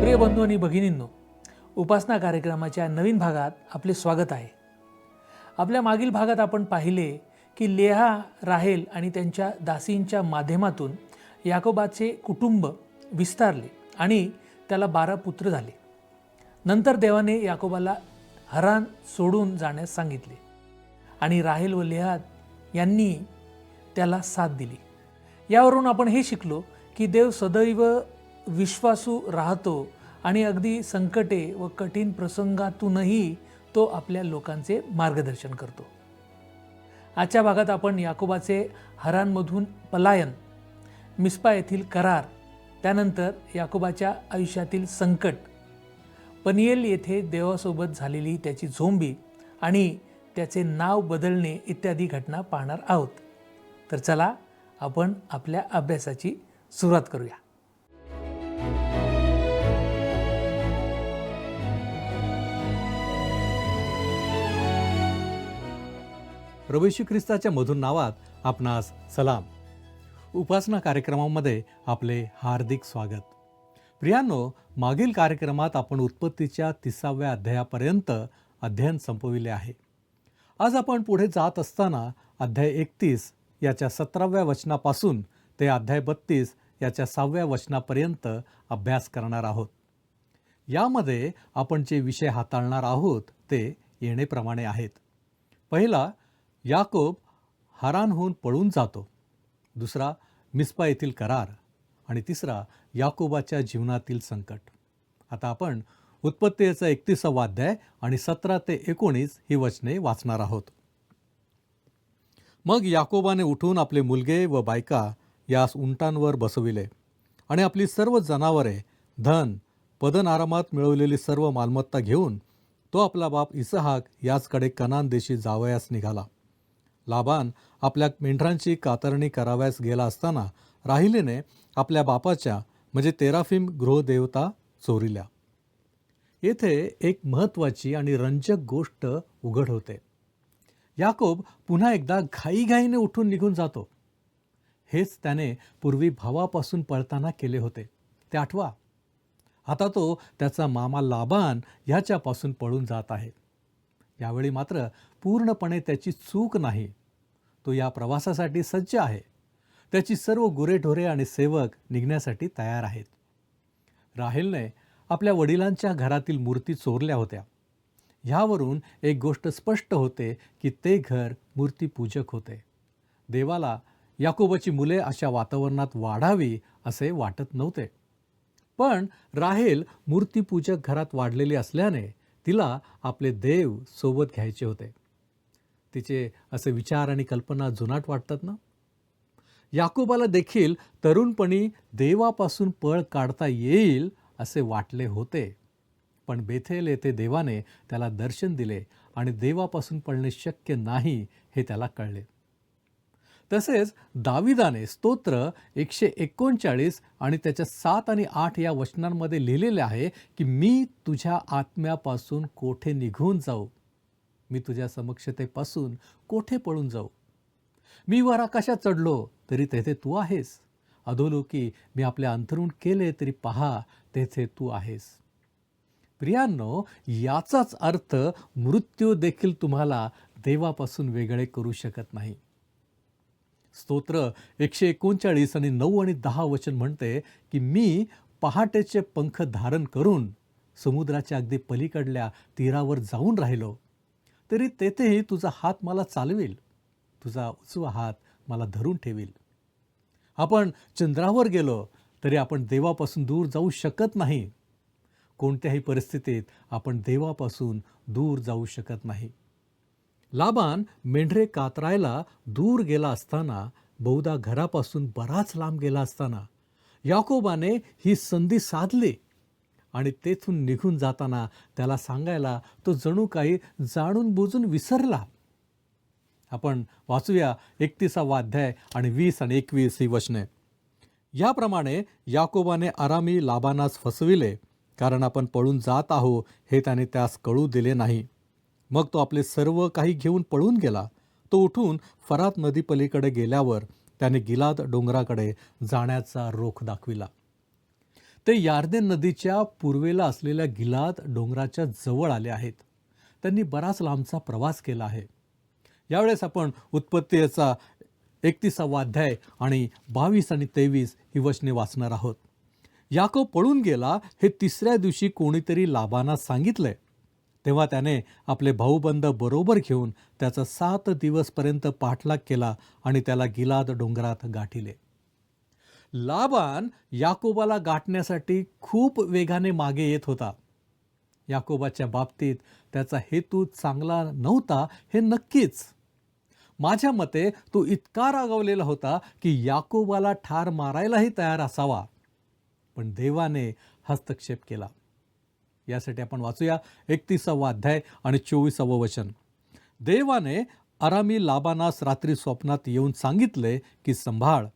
प्रिय बंधू आणि भगिनींनो, उपासना कार्यक्रमाच्या नवीन भागात आपले स्वागत आहे. आपल्या मागील भागात आपण पाहिले की लेहा, राहेल आणि त्यांच्या दासींच्या माध्यमातून याकोबाचे कुटुंब विस्तारले आणि त्याला 12 पुत्र झाले. नंतर देवाने याकोबाला हरान सोडून जाण्यास सांगितले आणि राहेल व लेहा यांनी त्याला साथ दिली. यावरून आपण हे शिकलो की देव सदैव विश्वासू राहतो आणि अगदी संकटे व कठीण प्रसंगातूनही तो आपल्या लोकांचे मार्गदर्शन करतो. आजच्या भागात आपण याकोबाचे हरानमधून पलायन, मिस्पा येथील करार, त्यानंतर याकोबाच्या आयुष्यातील संकट, पनिएल येथे देवासोबत झालेली त्याची झोंबी आणि त्याचे नाव बदलणे इत्यादी घटना पाहणार आहोत. तर चला आपण आपल्या अभ्यासाची सुरुवात करूया. प्रभू येशू ख्रिस्ताच्या मधुर नावात आपणास सलाम. उपासना कार्यक्रमामध्ये आपले हार्दिक स्वागत. प्रियांनो, मागील कार्यक्रमात आपण उत्पत्तीच्या 30व्या अध्यायापर्यंत अध्ययन संपविले आहे. आज आपण पुढे जात असताना अध्याय 31 याच्या 17व्या वचनापासून ते अध्याय 32 याच्या 6व्या वचनापर्यंत अभ्यास करणार आहोत. यामध्ये आपण जे विषय हाताळणार आहोत ते येणेप्रमाणे आहेत. पहिला, याकोब हारानहून पळून जातो. दुसरा, मिस्पा येथील करार. आणि तिसरा, याकोबाच्या जीवनातील संकट. आता आपण उत्पत्तीचा 31वा अध्याय आणि 17 ते 19 ही वचने वाचणार आहोत. मग याकोबाने उठून आपले मुलगे व बायका यास उंटांवर बसविले आणि आपली सर्व जनावरे, धन, पदनारामात मिळवलेली सर्व मालमत्ता घेऊन तो आपला बाप इसहाक याचकडे कनान देशी जावयास निघाला. लाबान आपल्या मेंढरांची कातरणी करावयास गेला असताना राहिलेने आपल्या बापाच्या म्हणजे तेराफिम गृहदेवता चोरिल्या. येथे एक महत्त्वाची आणि रंजक गोष्ट उघड होते. याकोब पुन्हा एकदा घाईघाईने उठून निघून जातो. हेच त्याने पूर्वी भावापासून पळताना केले होते, ते आठवा. आता तो त्याचा मामा लाबान ह्याच्यापासून पळून जात आहे. यावेळी मात्र पूर्णपणे त्याची चूक नाही. तो या प्रवासासाठी सज्ज आहे. त्याची सर्व गुरेढोरे आणि सेवक निघण्यासाठी तयार आहेत. राहेलने आपल्या वडिलांच्या घरातील मूर्ती चोरल्या होत्या. ह्यावरून एक गोष्ट स्पष्ट होते की ते घर मूर्तीपूजक होते. देवाला याकोबाची मुले अशा वातावरणात वाढावी असे वाटत नव्हते. पण राहेल मूर्तीपूजक घरात वाढलेली असल्याने तिला आपले देव सोबत घ्यायचे होते. तिचे असे विचार आणि कल्पना जुनाट वाटतात ना. याकोबाला देखील तरुणपणी देवापासून पळ काढता येईल असे वाटले होते. पण बेथेल येथे देवाने त्याला दर्शन दिले आणि देवापासून पळणे शक्य नाही हे त्याला कळले. तसेच दाविदाने स्तोत्र 139 आणि त्याच्या 7 आणि 8 या वचनांमध्ये लिहिलेले आहे की मी तुझ्या आत्म्यापासून कोठे निघून जाऊ, मी तुझ्या समक्षतेपासून कोठे पळून जाऊ. मी वर आकाशात चढलो तरी तेथे तू आहेस, अधोलोकी मी आपल्या अंतरुण केले तरी पहा तेथे तू आहेस. प्रियांनो, याचाच अर्थ मृत्यू देखील तुम्हाला देवापासून वेगळे करू शकत नाही. स्तोत्र 139 आणि 9 आणि 10 वचन म्हणते की मी पहाटेचे पंख धारण करून समुद्राच्या अगदी पलीकडल्या तीरावर जाऊन राहिलो तरी तेथेही तुझा हात मला चालवेल, तुझा उजवा हात मला धरून ठेवील. आपण चंद्रावर गेलो तरी आपण देवापासून दूर जाऊ शकत नाही. कोणत्याही परिस्थितीत आपण देवापासून दूर जाऊ शकत नाही. लाबान मेंढरे कातरायला दूर गेला असताना, बहुधा घरापासून बराच लांब गेला असताना याकोबाने ही संधी साधली आणि तेथून निघून जाताना त्याला सांगायला तो जणू काही जाणून बुजून विसरला. आपण वाचूया 31वा अध्याय आणि 20 आणि 21 ही वचने. याप्रमाणे याकोबाने आरामी लाबानास फसविले, कारण आपण पळून जात आहो हे त्याने त्यास कळू दिले नाही. मग तो आपले सर्व काही घेऊन पळून गेला. तो उठून फरात नदीपलीकडे गेल्यावर त्याने गिलाद डोंगराकडे जाण्याचा रोख दाखविला. ते यार्देन नदीच्या पूर्वेला असलेल्या गिलाद डोंगराच्या जवळ आले आहेत. त्यांनी बराच लांबचा प्रवास केला आहे. यावेळेस आपण उत्पत्तीचा 31वा अध्याय आणि 22 आणि 23 ही वचने वाचणार आहोत. याकोब पळून गेला हे तिसऱ्या दिवशी कोणीतरी लाबानास सांगितले. तेव्हा त्याने आपले भाऊबंद बरोबर घेऊन त्याचा 7 दिवसपर्यंत पाठलाग केला आणि त्याला गिलाद डोंगरात गाठिले. लाबान याकोबाला गाठण्यासाठी खूप वेगाने मागे येत होता. याकोबाच्या बाबतीत त्याचा हेतू चांगला नव्हता हे नक्कीच. माझ्या मते तो इतका रागावलेला होता की याकोबाला ठार मारायलाही तयार असावा, पण देवाने हस्तक्षेप केला. यासाठी आपण वाचूया 31वा अध्याय आणि 24वे वचन. देवाने अरामी लाबानास रात्री स्वप्नात येऊन सांगितले की संभाळ,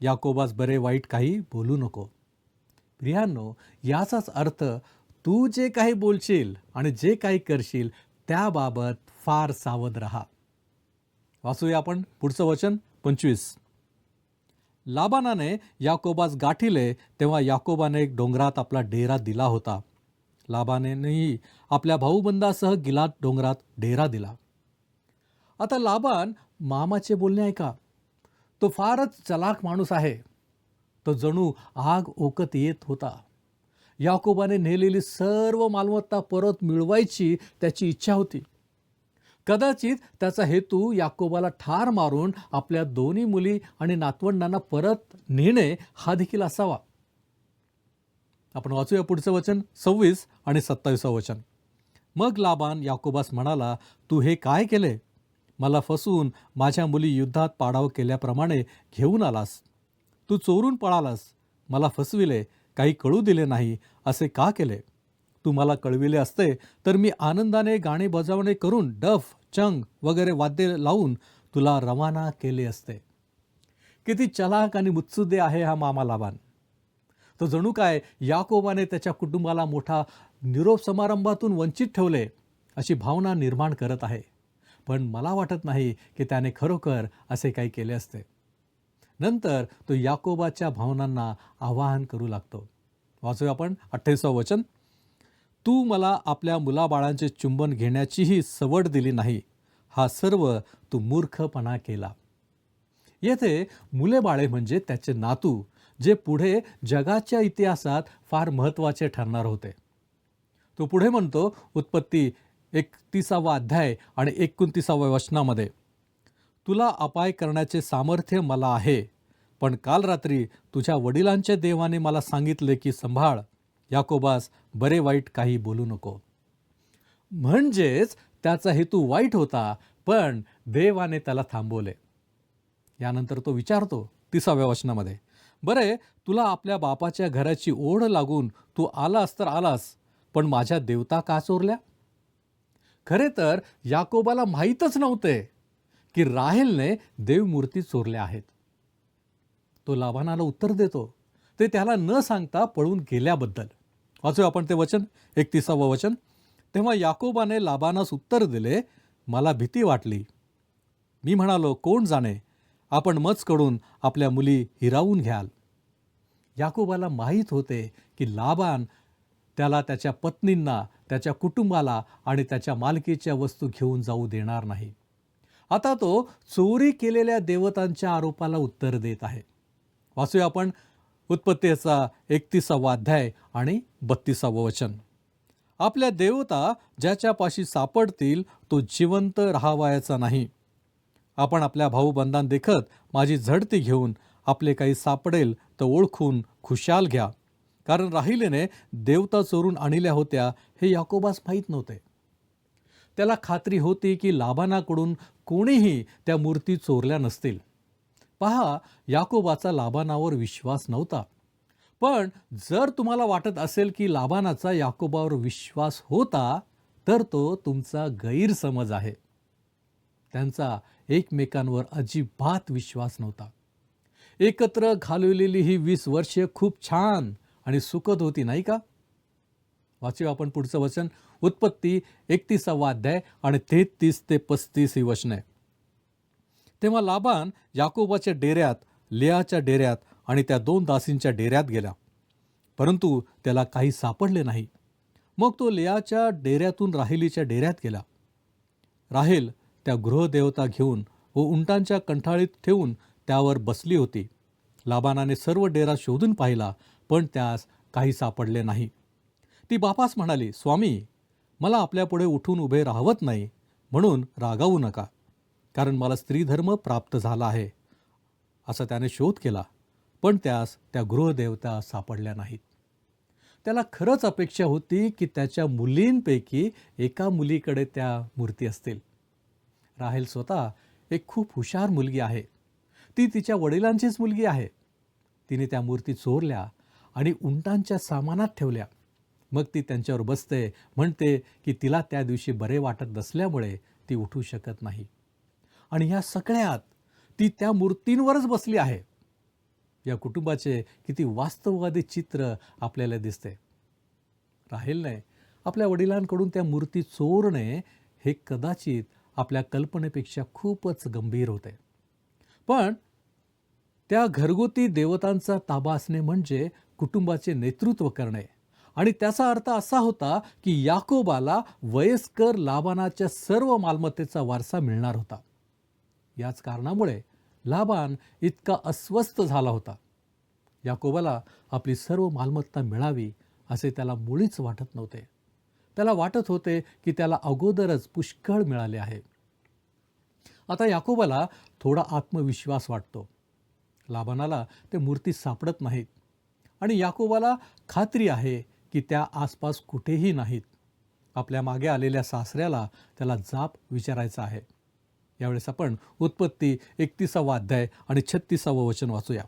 याकोबास बरे वाईट काही बोलू नको. प्रियांनो, याचाच अर्थ तू जे काही बोलशील आणि जे काही करशील त्याबाबत फार सावध राहा. वाचूया आपण पुढचं वचन 25. लाबानाने याकोबास गाठिले तेव्हा याकोबाने डोंगरात आपला डेरा दिला होता. लाबानेही आपल्या भाऊबंदासह गिलाद डोंगरात डेरा दिला. आता लाबान मामाचे बोलणे ऐका. तो फारच चलाख माणूस आहे. तो जणू आग ओकत येत होता. याकोबाने नेलेली सर्व मालमत्ता परत मिळवायची त्याची इच्छा होती. कदाचित त्याचा हेतू याकोबाला ठार मारून आपल्या दोन्ही मुली आणि नातवंडांना परत नेणे हा देखील असावा. आपण वाचूया पुढचं वचन 26 आणि 27 वचन. मग लाबान याकोबास म्हणाला, तू हे काय केले? मला फसवून माझ्या मुली युद्धात पाडाव केल्याप्रमाणे घेऊन आलास. तू चोरून पळालास, मला फसविले, काही कळू दिले नाही, असे का केले? तू मला कळविले असते तर मी आनंदाने गाणे बजावणे करून डफ, चंग वगैरे वाद्य लावून तुला रवाना केले असते. किती चलाक आणि मुत्सुदे आहे हा मामा लाबान. तो जणू काय याकोबाने त्याच्या कुटुंबाला मोठा निरोप समारंभातून वंचित ठेवले अशी भावना निर्माण करत आहे. पण मला वाटत नाही की त्याने खरोखर असे काही केले असते. नंतर तो याकोबाच्या भावनांना आवाहन करू लागतो. वाचूया आपण 28 वचन. तू मला आपल्या मुलाबाळांचे चुंबन घेण्याचीही सवड दिली नाही. हा सर्व तू मूर्खपणा केला. येथे मुले बाळे म्हणजे त्याचे नातू, जे पुढे जगाच्या इतिहासात फार महत्त्वाचे ठरणार होते. तो पुढे म्हणतो उत्पत्ती 31वा अध्याय आणि 29व्या वचनामध्ये, तुला अपाय करण्याचे सामर्थ्य मला आहे, पण काल रात्री तुझ्या वडिलांच्या देवाने मला सांगितले की संभाळ, याकोबास बरे वाईट काही बोलू नको. म्हणजेच त्याचा हेतू वाईट होता, पण देवाने त्याला थांबवले. यानंतर तो विचारतो 30व्या वचनामध्ये, बरे तुला आपल्या बापाच्या घराची ओढ लागून तू आलास तर आलास, पण माझ्या देवता का चोरल्या? खरे तर याकोबाला माहीतच नव्हते की राहेलने देवमूर्ती चोरल्या आहेत. तो लाबानाला उत्तर देतो ते त्याला न सांगता पळून गेल्याबद्दल. वाचू आपण ते वचन 31वं वचन. तेव्हा याकोबाने लाबानास उत्तर दिले, मला भीती वाटली. मी म्हणालो, कोण जाणे, आपण मजकडून आपल्या मुली हिरावून घ्याल. याकोबाला माहीत होते की लाबान त्याला त्याच्या पत्नींना, त्याच्या कुटुंबाला आणि त्याच्या मालकीच्या वस्तू घेऊन जाऊ देणार नाही. आता तो चोरी केलेल्या देवतांच्या आरोपाला उत्तर देत आहे. वाचूया आपण उत्पत्तीचा 31वा अध्याय आणि 32वं वचन. आपल्या देवता ज्याच्यापाशी सापडतील तो जिवंत राहावायचा नाही. आपण आपल्या भाऊबंधां देखत माझी झडती घेऊन आपले काही सापडेल तर ओळखून खुशाल घ्या, कारण राहिलेने देवता चोरून आणल्या होत्या हे याकोबास माहीत नव्हते. त्याला खात्री होती की लाबानाकडून कोणीही त्या मूर्ती चोरल्या नसतील. पहा, याकोबाचा लाबानावर विश्वास नव्हता. पण जर तुम्हाला वाटत असेल की लाबानाचा याकोबावर विश्वास होता, तर तो तुमचा गैरसमज आहे. त्यांचा एकमेकांवर अजिबात विश्वास नव्हता. एकत्र घालवलेली ही 20 वर्षे खूप छान आणि सुखद होती, नाही का? वाचूया आपण पुढचं वचन उत्पत्ती 31वा अध्याय आणि 33 ते 35 ही वचने. तेव्हा लाबान याकोबाच्या डेऱ्यात, लेयाच्या डेऱ्यात आणि त्या 2 दासींच्या डेऱ्यात गेला. परंतु त्याला काही सापडले नाही. मग तो लेयाच्या डेऱ्यातून राहेलीच्या डेऱ्यात गेला. राहेल त्या गृहदेवता घेऊन व उंटांच्या कंठाळीत ठेवून त्यावर बसली होती. लाबानाने सर्व डेरा शोधून पाहिला, पण त्यास काही सापडले नाही. ती बापास म्हणाली, स्वामी, मला आपल्यापुढे उठून उभे राहवत नाही, म्हणून रागावू नका, कारण मला स्त्रीधर्म प्राप्त झाला आहे. असा त्याने शोध केला, पण त्यास त्या गृहदेवता सापडल्या नाहीत. त्याला खरंच अपेक्षा होती की त्याच्या मुलींपैकी एका मुलीकडे त्या मूर्ती असतील. राहेल स्वतः एक खूप हुशार मुलगी आहे. ती तिच्या वडिलांचीच मुलगी आहे. तिने त्या मूर्ती चोरल्या आणि उंटांच्या सामानात ठेवल्या. मग ती त्यांच्यावर बसते, म्हणते की तिला त्या दिवशी बरे वाटत नसल्यामुळे ती उठू शकत नाही. आणि या सगळ्यात ती त्या मूर्तींवरच बसली आहे. या कुटुंबाचे किती वास्तववादी चित्र आपल्याला दिसते. राहेलने आपल्या वडिलांकडून त्या मूर्ती चोरणे हे कदाचित आपल्या कल्पनेपेक्षा खूपच गंभीर होते. पण त्या घरगुती देवतांचा ताबा असणे म्हणजे कुटुंबाचे नेतृत्व करणे, आणि त्याचा अर्थ असा होता की याकोबाला वयस्कर लाबानाच्या सर्व मालमत्तेचा वारसा मिळणार होता. याच कारणामुळे लाबान इतका अस्वस्थ झाला होता. याकोबाला आपली सर्व मालमत्ता मिळावी असे त्याला मुळीच वाटत नव्हते. त्याला वाटत होते की त्याला अगोदरच पुष्कळ मिळाले आहे. आता याकोबाला थोडा आत्मविश्वास वाटतो. लाबानाला ते मूर्ती सापडत नाहीत आणि याकोबाला खात्री आहे की त्या आसपास कुठेही नाहीत. आपल्या मागे आलेल्या सासऱ्याला त्याला जाब विचारायचा आहे. यावेळेस आपण उत्पत्ती 31 अध्याय आणि 36 वचन वाचूया.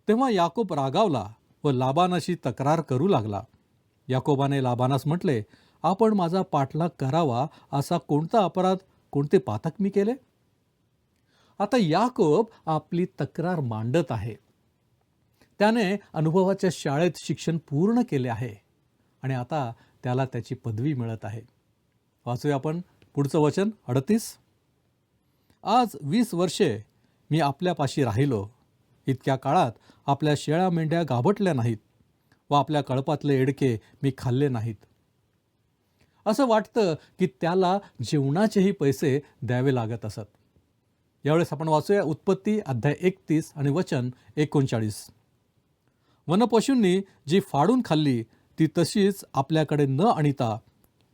तेव्हा याकोब रागावला व लाबानाशी तक्रार करू लागला. याकोबाने लाबानास म्हटले, आपण माझा पाठलाग करावा असा कोणता अपराध, कोणते पातक मी केले? आता याकोब आपली तक्रार मांडत आहे. त्याने अनुभवाच्या शाळेत शिक्षण पूर्ण केले आहे आणि आता त्याला त्याची पदवी मिळत आहे. वाचूया आपण पुढचं वचन 38. आज 20 वर्षे मी आपल्यापाशी राहिलो. इतक्या काळात आपल्या शेळ्या मेंढ्या गाभटल्या नाहीत व आपल्या कळपातले एडके मी खाल्ले नाहीत. असं वाटतं की त्याला जेवणाचेही पैसे द्यावे लागत असत. यावेळेस आपण वाचूया उत्पत्ती अध्याय 31 आणि वचन 39. वनपशूंनी जी फाडून खाल्ली ती तशीच आपल्याकडे न आणता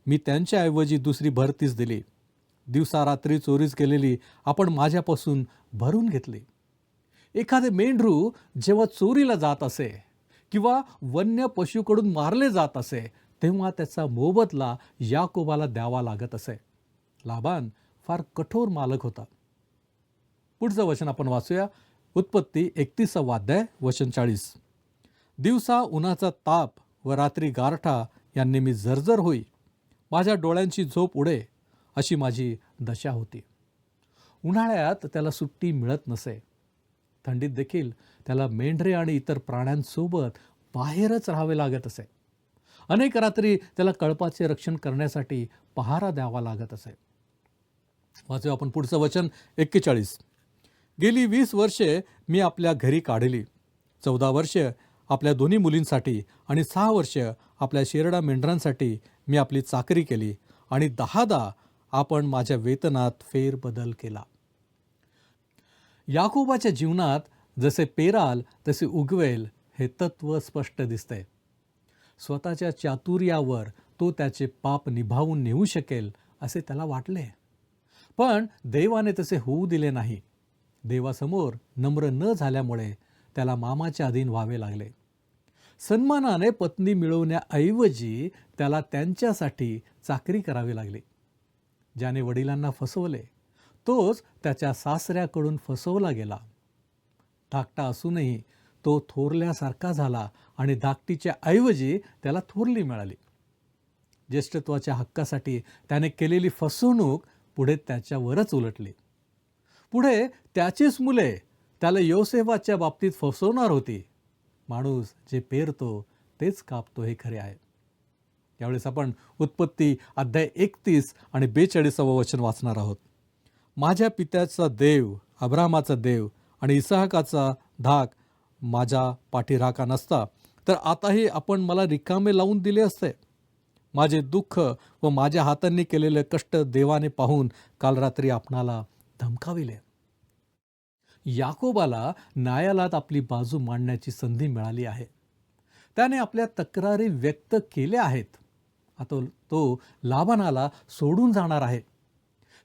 मी त्यांच्याऐवजी दुसरी भरतीच दिली. दिवसा रात्री चोरीच केलेली आपण माझ्यापासून भरून घेतली. एखादे मेंढरू जेव्हा चोरीला जात असे किंवा वन्य पशूकडून मारले जात असे, तेव्हा त्याचा मोबदला याकोबाला द्यावा लागत असे. लाबान फार कठोर मालक होता. पुढचं वचन आपण वाचूया उत्पत्ती 31 अध्याय वचन 40. दिवसा उन्हाचा ताप व रात्री गारठा यांनी मी जर्जर होई. माझ्या डोळ्यांची झोप उडे अशी माझी दशा होती. उन्हाळ्यात त्याला सुट्टी मिळत नसे. थंडीत देखील त्याला मेंढरे आणि इतर प्राण्यांसोबत बाहेरच राहावे लागत असे. अनेक रात्री त्याला कळपाचे रक्षण करण्यासाठी पहारा द्यावा लागत असे. वाचू आपण पुढचं वचन 41. गेली 20 वर्षे मी आपल्या घरी काढली. 14 वर्षे आपल्या दोन्ही मुलींसाठी आणि 6 वर्ष आपल्या शेरडा मेंढरांसाठी मी आपली चाकरी केली आणि 10दा आपण माझ्या वेतनात फेरबदल केला. याकोबाच्या जीवनात जसे पेराल तसे उगवेल हे तत्व स्पष्ट दिसते. स्वतःच्या चातुर्यावर तो त्याचे पाप निभावून नेऊ शकेल असे त्याला वाटले, पण देवाने तसे होऊ दिले नाही. देवासमोर नम्र न झाल्यामुळे त्याला मामाच्या अधीन व्हावे लागले. सन्मानाने पत्नी मिळवण्याऐवजी त्याला त्यांच्यासाठी चाकरी करावी लागली. ज्याने वडिलांना फसवले तोच त्याच्या सासऱ्याकडून फसवला गेला. धाकटा असूनही तो थोरल्यासारखा झाला आणि धाकटीच्या ऐवजी त्याला थोरली मिळाली. ज्येष्ठत्वाच्या हक्कासाठी त्याने केलेली फसवणूक पुढे त्याच्यावरच उलटली. पुढे त्याचीच मुले त्याला योसेफाच्या बाबतीत फसवणार होती. माणूस जे पेरतो तेच कापतो हे खरे आहे. यावेळेस आपण उत्पत्ती अध्याय 31 आणि 42 वचन वाचणार आहोत. माझ्या पित्याचा देव, अब्राहमाचा देव आणि इसाहकाचा धाक माझ्या पाठीराखा नसता तर आताही आपण मला रिकामे लावून दिले असते. माझे दुःख व माझ्या हातांनी केलेले कष्ट देवाने पाहून काल रात्री आपणाला धमकाविले. याकोबाला न्यायालयात आपली बाजू मांडण्याची संधी मिळाली आहे. त्याने आपल्या तक्रारी व्यक्त केल्या आहेत. आता तो लाबानाला सोडून जाणार आहे.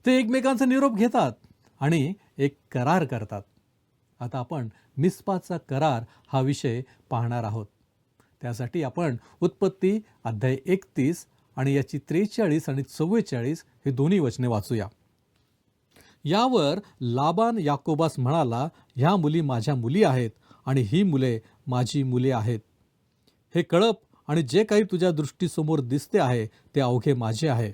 ते एकमेकांचा निरोप घेतात आणि एक करार करतात. आता आपण मिस्पाचा करार हा विषय पाहणार आहोत. त्यासाठी आपण उत्पत्ती अध्याय 31 आणि याची 43 आणि 44 हे दोन्ही वचने वाचूया. यावर लाबान याकोबास म्हणाला, ह्या मुली माझ्या मुली आहेत आणि ही मुले माझी मुले आहेत. हे कळप आणि जे काही तुझ्या दृष्टीसमोर दिसते आहे ते अवघे माझे आहे.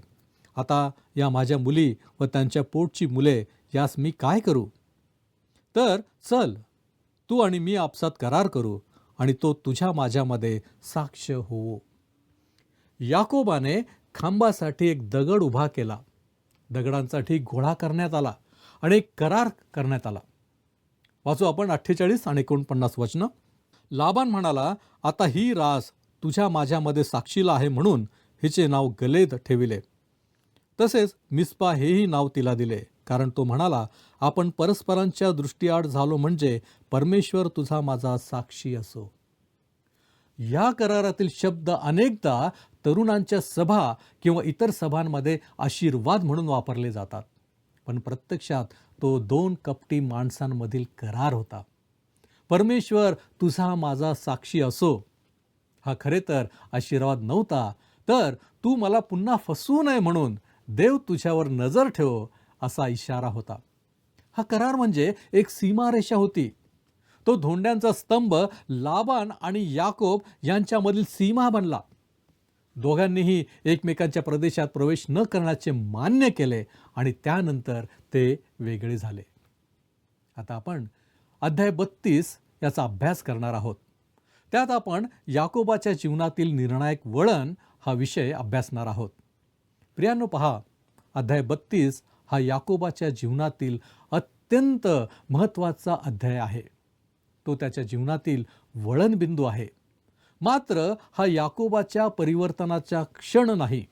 आता या माझ्या मुली व त्यांच्या पोटची मुले यास मी काय करू? तर चल, तू आणि मी आपसात करार करू आणि तो तुझ्या माझ्यामध्ये साक्ष होवो. याकोबाने खांबासाठी एक दगड उभा केला. दगडांसाठी घोडा करण्यात आला आणि एक करार करण्यात आला. वाचू आपण 48 आणि 49 वचनं. लाबान म्हणाला, आता ही रास तुझ्या माझ्यामध्ये साक्षीला आहे म्हणून हिचे नाव गलेद ठेविले. तसेच मिस्पा हेही नाव तिला दिले, कारण तो म्हणाला, आपण परस्परांच्या दृष्टीआड झालो म्हणजे परमेश्वर तुझा माझा साक्षी असो. या करारातील शब्द अनेकदा तरुणांच्या सभा किंवा इतर सभांमध्ये आशीर्वाद म्हणून वापरले जातात, पण प्रत्यक्षात तो 2 कपटी माणसांमधील करार होता. परमेश्वर तुझा माझा साक्षी असो हा खरे तर आशीर्वाद नव्हता, तर तू मला पुन्हा फसवू नये म्हणून देव तुझ्यावर नजर ठेवो असा इशारा होता. हा करार म्हणजे एक सीमारेषा होती. तो धोंड्यांचा स्तंभ लाबान आणि याकोब यांच्यामधील सीमा बनला. दोघांनीही एकमेकांच्या प्रदेशात प्रवेश न करण्याचे मान्य केले आणि त्यानंतर ते वेगळे झाले. आता आपण अध्याय 32 याचा अभ्यास करणार आहोत. त्यात आपण याकोबाच्या जीवनातील निर्णायक वळण हा विषय अभ्यासणार आहोत. प्रियांनो, पहा, अध्याय 32 हा याकोबाच्या जीवनातील अत्यंत महत्त्वाचा अध्याय आहे. तो त्याच्या जीवनातील वळणबिंदू आहे. मात्र हा याकोबाच्या परिवर्तनाचा क्षण नाही.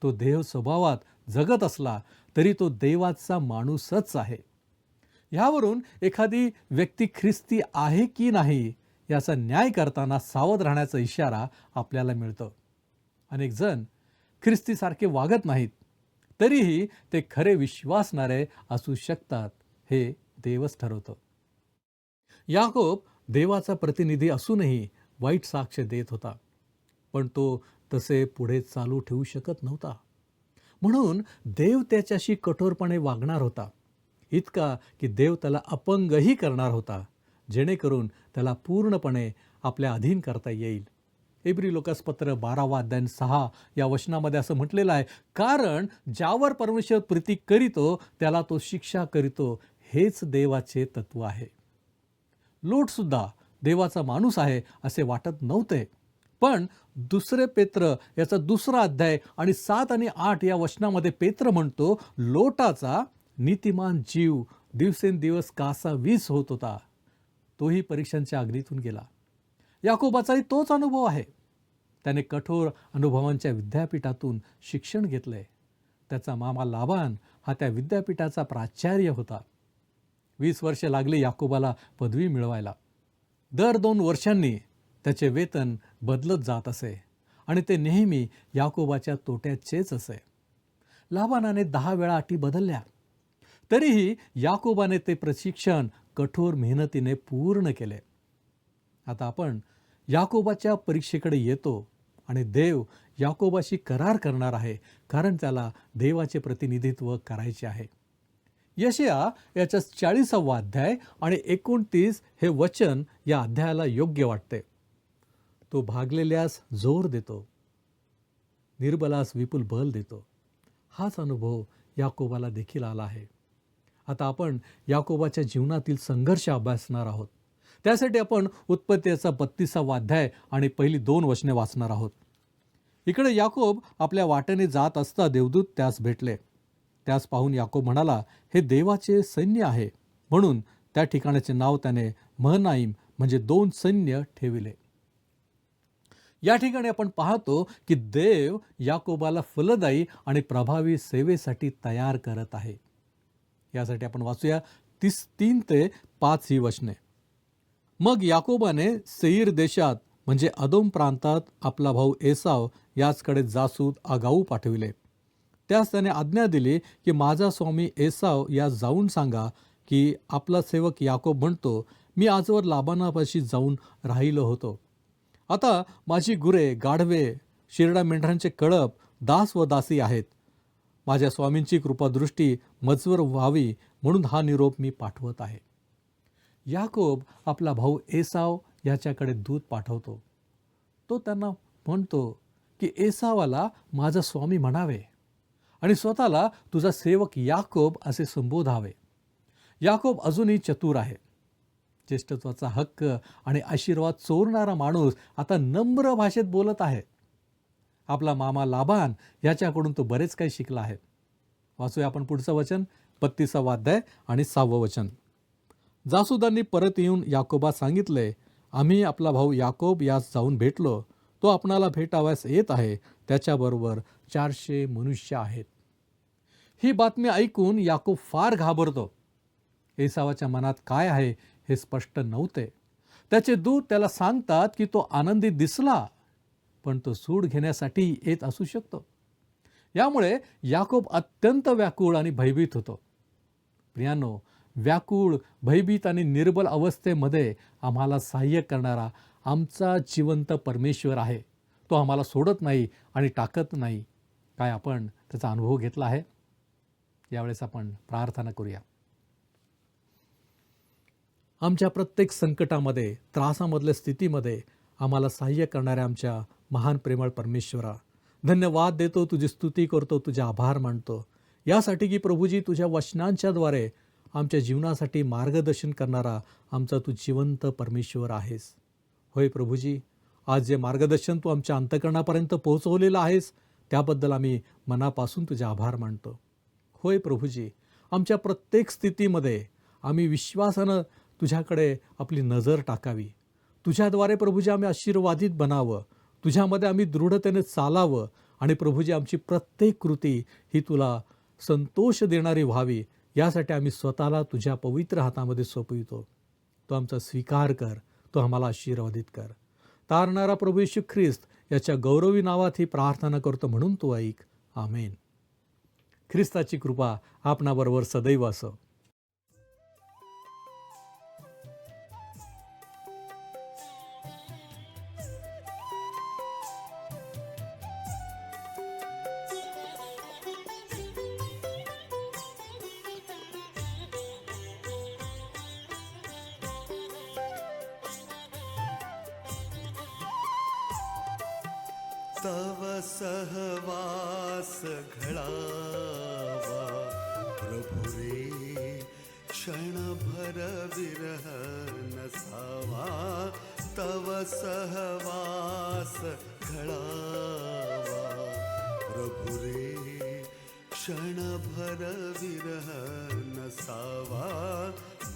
तो देव स्वभावात जगत असला तरी तो देवाचा माणूसच आहे. ह्यावरून एखादी व्यक्ती ख्रिस्ती आहे की नाही याचा न्याय करताना सावध राहण्याचा इशारा आपल्याला मिळतो. अनेक जण ख्रिस्तीसारखे वागत नाहीत, तरीही ते खरे विश्वासणारे असू शकतात हे देवच ठरवतो. याकोब देवाचा प्रतिनिधी असूनही वाईट साक्ष देत होता, पण तो तसे पुढे चालू ठेवू शकत नव्हता. म्हणून देव त्याच्याशी कठोरपणे वागणार होता, इतका की देव त्याला अपंगही करणार होता, जेणेकरून त्याला पूर्णपणे आपल्या अधीन करता येईल. इब्री लोकासपत्र 12 अध्याय 6 या वचनामध्ये असं म्हटलेलं आहे, कारण ज्यावर परमेश्वर प्रीती करीतो त्याला तो शिक्षा करीतो, हेच देवाचे तत्व आहे. लोट सुद्धा देवाचा माणूस आहे असे वाटत नव्हते, पण 2 पेत्र याचा 2 अध्याय आणि 7 आणि 8 या वचनामध्ये पेत्र म्हणतो, लोटाचा नीतिमान जीव दिवसेंदिवस कासा वीस होत होता, तोही परीक्षांच्या अग्नीतून गेला. याकोबाचाही तोच अनुभव आहे. त्याने कठोर अनुभवांच्या विद्यापीठातून शिक्षण घेतलंय. त्याचा मामा लाबान हा त्या विद्यापीठाचा प्राचार्य होता. 20 वर्षे लागली याकोबाला पदवी मिळवायला. दर 2 वर्षांनी त्याचे वेतन बदलत जात असे आणि ते नेहमी याकोबाच्या तोट्याचेच असे. लाबानाने 10 वेळा अटी बदलल्या, तरीही याकोबाने ते प्रशिक्षण कठोर मेहनतीने पूर्ण केले. आता आपण याकोबाच्या परीक्षेकडे येतो आणि देव याकोबाशी करार करणार आहे, कारण त्याला देवाचे प्रतिनिधित्व करायचे आहे. यशया याच्या 40 अध्याय आणि 29 हे वचन या अध्यायाला योग्य वाटते. तो भागलेल्यास जोर देतो, निर्बलास विपुल बल देतो. हाच अनुभव याकोबाला देखील आला आहे. आता आपण याकोबाच्या जीवनातील संघर्ष अभ्यासणार आहोत. त्यासाठी आपण उत्पत्तीचा 32 अध्याय आणि पहिली 2 वचने वाचणार आहोत. इकडे याकोब आपल्या वाटेने जात असता देवदूत त्यास भेटले. त्यास पाहून याकोब म्हणाला, हे देवाचे सैन्य आहे, म्हणून त्या ठिकाणाचे नाव त्याने महनाईम म्हणजे 2 सैन्य ठेविले. या ठिकाणी आपण पाहतो की देव याकोबाला फलदायी आणि प्रभावी सेवेसाठी तयार करत आहे. यासाठी आपण वाचूया 3 ते 5 ही वचने. मग याकोबाने सेईर देशात म्हणजे अदोम प्रांतात आपला भाऊ एसाव याचकडे जासूद आगाऊ पाठविले. त्यास त्याने आज्ञा दिली की माझा स्वामी एसाव यास जाऊन सांगा की आपला सेवक याकोब म्हणतो, मी आजवर लाबानापाशी जाऊन राहिलो होतो. आता माझी गुरे, गाढवे, शिरडा मेंढरांचे कळप, दास व दासी आहेत. माझ्या स्वामींची कृपादृष्टी मजवर व्हावी म्हणून हा निरोप मी पाठवत आहे. याकोब आपला भाऊ एसाव याच्याकडे दूत पाठवतो. तो त्यांना म्हणतो की एसावाला माझा स्वामी म्हणावे आणि स्वतःला तुझा सेवक याकोब असे संबोधावे. याकोब अजूनही चतुर आहे. ज्येष्ठत्वाचा हक्क आणि आशीर्वाद चोरणारा माणूस आता नम्र भाषेत बोलत आहे. आपला मामा लाबान याच्याकडून तो बरेच काही शिकला आहे. वाचूया आपण पुढचं वचन, 32 अध्याय आणि 6 वचन. जासूदांनी परत येऊन याकोबास सांगितले, आम्ही आपला भाऊ याकोब यास जाऊन भेटलो. तो आपणाला भेटावयास येत आहे. त्याच्याबरोबर 400 मनुष्य आहेत. ही बातमी ऐकून याकोब फार घाबरतो. एसावाच्या मनात काय आहे हे स्पष्ट नव्हते. त्याचे दूत त्याला सांगतात की तो आनंदी दिसला, पण तो सूड घेण्यासाठी येत असू शकतो. यामुळे याकोब अत्यंत व्याकुळ आणि भयभीत होतो. प्रियांनो, व्याकुळ, भयभीत आणि निर्बल अवस्थेमध्ये आम्हाला सहाय्य करणारा आमचा जिवंत परमेश्वर आहे. तो आम्हाला सोडत नाही आणि टाकत नाही. काय आपण त्याचा अनुभव घेतला आहे? यावेळेस आपण प्रार्थना करूया. आमच्या प्रत्येक संकटामध्ये, त्रासामधल्या स्थितीमध्ये आम्हाला सहाय्य करणाऱ्या आमच्या महान प्रेमळ परमेश्वरा, धन्यवाद देतो, तुझी स्तुती करतो, तुझे आभार मानतो यासाठी की प्रभूजी तुझ्या वचनांच्याद्वारे आमच्या जीवनासाठी मार्गदर्शन करणारा आमचा तू जिवंत परमेश्वर आहेस. होय प्रभूजी, आज जे मार्गदर्शन तू आमच्या अंतःकरणापर्यंत पोहोचवलेलं आहेस त्याबद्दल आम्ही मनापासून तुझे आभार मानतो. होय प्रभूजी, आमच्या प्रत्येक स्थितीमध्ये आम्ही विश्वासानं तुझ्याकडे आपली नजर टाकावी. तुझ्याद्वारे प्रभूजी आम्ही आशीर्वादित बनावं, तुझ्यामध्ये आम्ही दृढतेने चालावं आणि प्रभूजी आमची प्रत्येक कृती ही तुला संतोष देणारी व्हावी यासाठी आम्ही स्वतःला तुझ्या पवित्र हातामध्ये सोपवितो. तो आमचा स्वीकार कर, तो आम्हाला आशीर्वादित कर. तारणारा प्रभू येशू ख्रिस्त याच्या गौरवी नावात ही प्रार्थना करतो म्हणून तू ऐक. आमेन. ख्रिस्ताची कृपा आपणाबरोबर सदैव असो. तव सहवास घडावा प्रभु रे, क्षणभर विरह नसावा. तव सहवास घडावा प्रभु रे, क्षणभर विरह नसावा.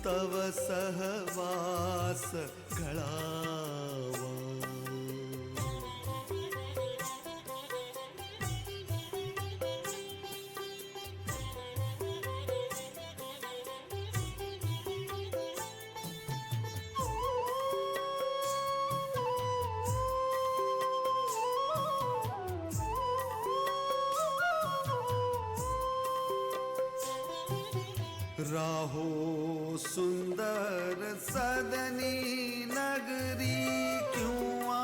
तव सहवास घडावा. राहो सुंदर सदनी नगरी किंवा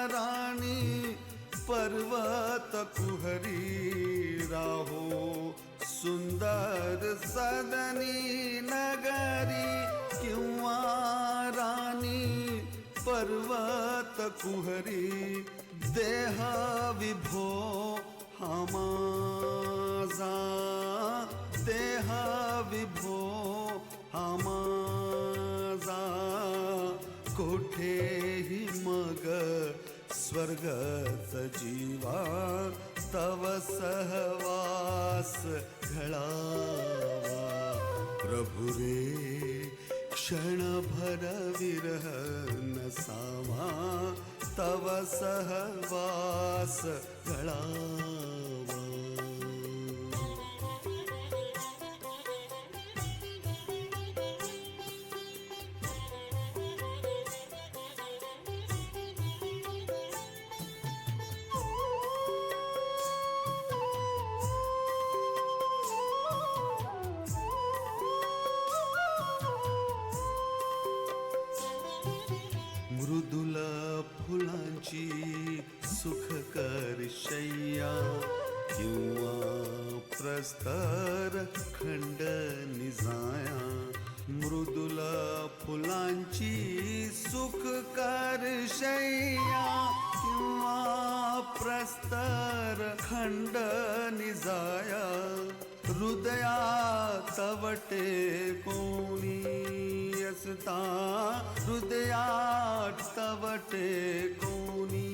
राणी पर्वत कुहरी. राहो सुंदर सदनी नगरी किंवा राणी पर्वत कुहरी. देह विभो हा माझा, देह विभो हा माझा. कोठेही मग स्वर्गच जीवा. तव सहवास घडावा प्रभु रे, क्षणभर विरह नसावा. तव सहवास घडावा. मृदुल फुलांची सुखकर शय्या किंवा प्रस्तर खंड निजाया. मृदुल फुलांची सुखकर शय्या किंवा प्रस्तर खंड निजाया. हृदयात तवटे कोणी असता हृदयात तवटे कोणी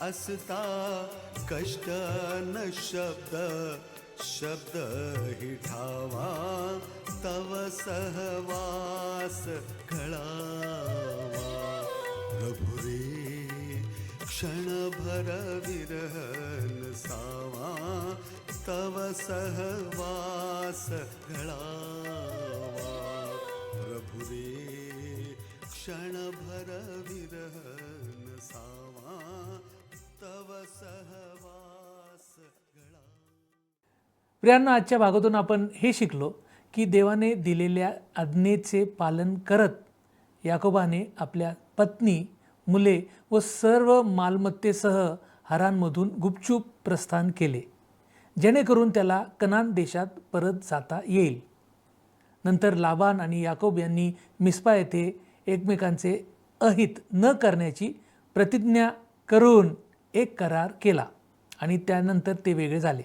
असता कष्ट न शब्द हि ठावा. तव सहवास घडावा. प्रभु रे क्षणभर विरह नसावा. तव सहवास घडावा. प्रभु रे क्षणभर विरह नसावा. तव सहवास घडावा. प्रियांनो, आजच्या भागातून आपण हे शिकलो की देवाने दिलेल्या आज्ञेचे पालन करत याकोबाने आपल्या पत्नी, मुले व सर्व मालमत्तेसह हारानमधून गुपचूप प्रस्थान केले, जेणेकरून त्याला कनान देशात परत जाता येईल. नंतर लाबान आणि याकोब यांनी मिस्पा येथे एकमेकांचे अहित न करण्याची प्रतिज्ञा करून एक करार केला आणि त्यानंतर ते वेगळे झाले.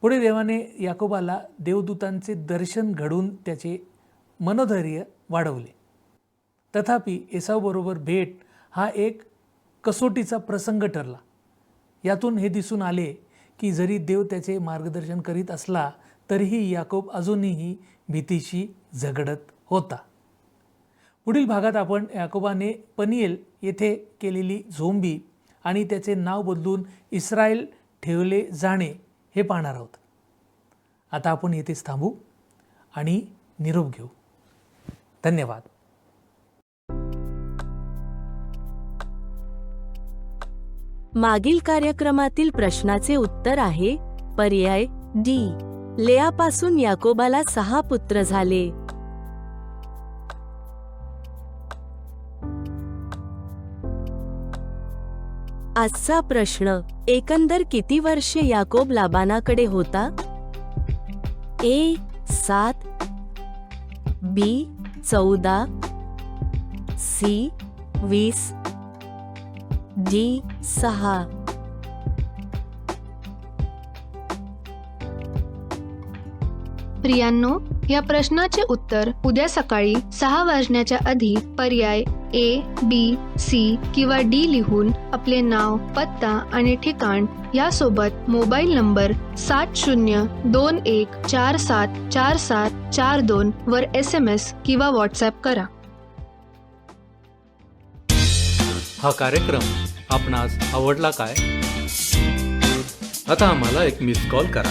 पुढे देवाने याकोबाला देवदूतांचे दर्शन घडून त्याचे मनोधैर्य वाढवले. तथापि एसावबरोबर भेट हा एक कसोटीचा प्रसंग ठरला. यातून हे दिसून आले की जरी देव त्याचे मार्गदर्शन करीत असला तरीही याकोब अजूनही भीतीशी झगडत होता. पुढील भागात आपण याकोबाने पनिएल येथे केलेली झोंबी आणि त्याचे नाव बदलून इस्रायल ठेवले जाणे हे पाहणार आहोत. आता आपण येथेच थांबू आणि निरोप घेऊ. धन्यवाद. मागील कार्यक्रमातील प्रश्नाचे उत्तर आहे पर्याय डी. लेआपासून याकोबाला 6 पुत्र झाले. आजचा प्रश्न, एकंदर किती वर्षे याकोब लाबानाकडे होता? ए 7, बी 14, सी 20, डी 6. प्रियांनो, या प्रश्नाचे उत्तर उद्या सकाळी 6 वाजण्याच्या आधी पर्याय ए, बी, सी किंवा डी लिहून आपले नाव, पत्ता आणि ठिकाण यासोबत मोबाईल नंबर 7021474742 वर SMS किंवा व्हॉट्सॲप करा. हा कार्यक्रम आपणास आवडला काय? आता आम्हाला एक मिस कॉल करा.